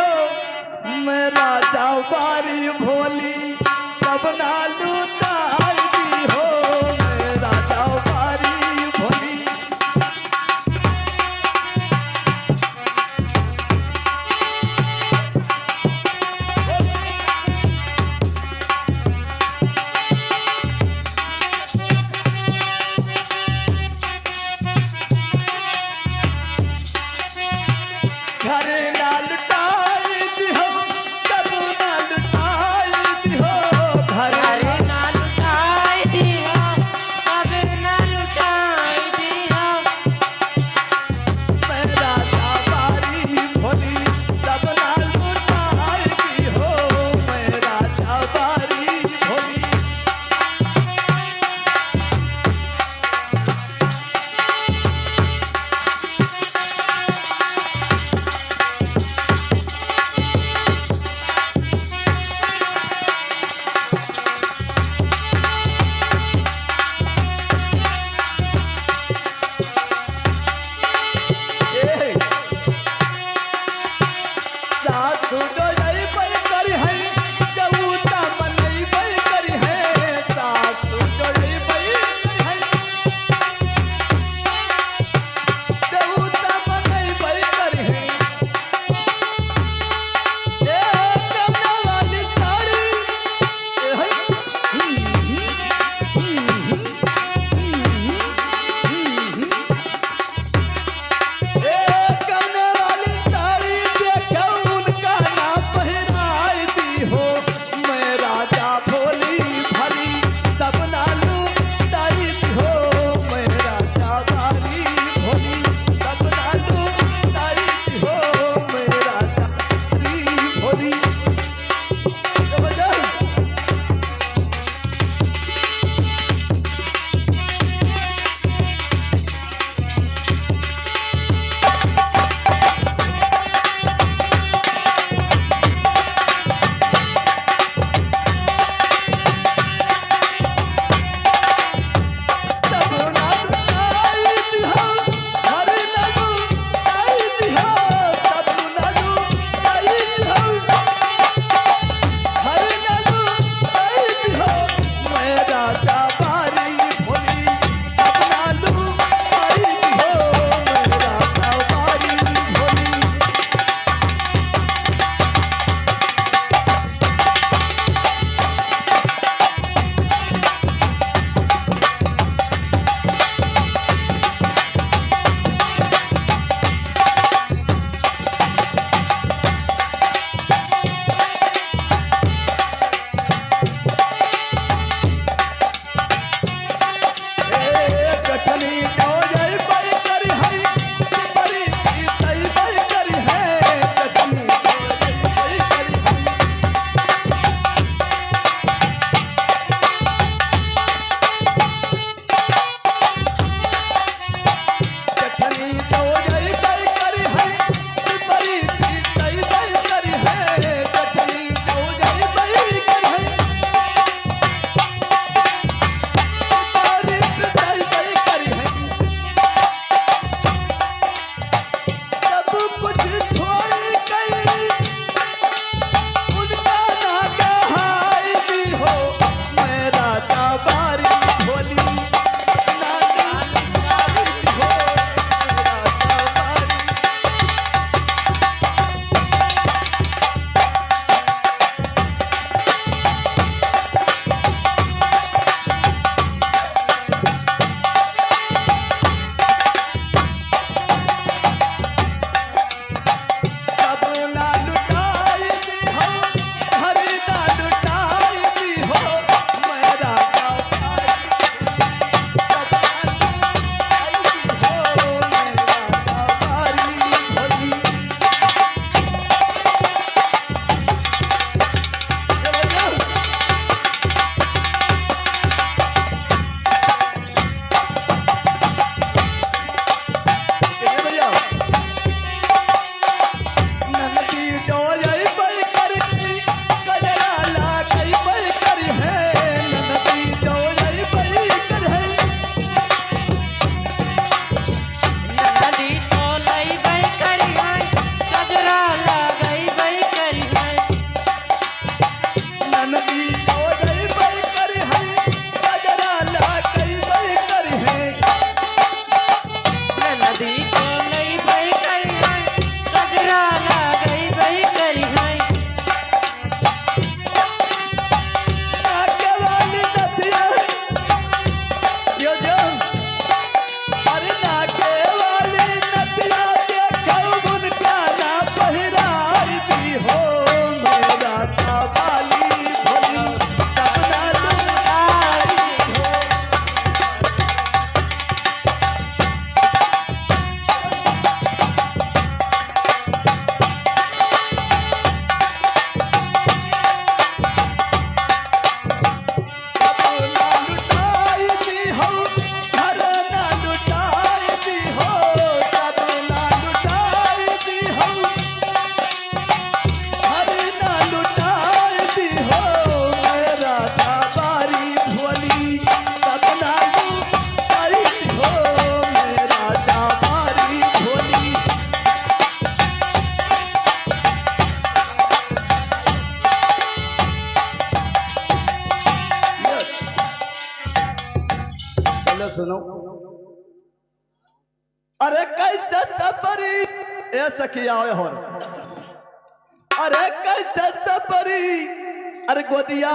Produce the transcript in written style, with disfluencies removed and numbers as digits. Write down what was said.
हो मैं राजा बारी भोली सब ना लूटाई दी हो मैं राजा बारी भोली। घर ना लुटाई दी हो सब ना लुटाई दी हो घर अरे ना लुटाई दी हो अब ना लुटाई दी हो मैं राजा बारी भोली सब ना लुटाई दी हो मैं राजा बारी भोली। सासु डोलई पर करी है जऊता मनई पर करी है सासु डोलई पर है जऊता मनई पर करी है ए कमला वाली साड़ी ए कमला वाली साड़ी देखो उनका नाम सुनो। अरे कैसे सबरी ए सखिया हो, अरे कैसे सबरी, अरे गोदिया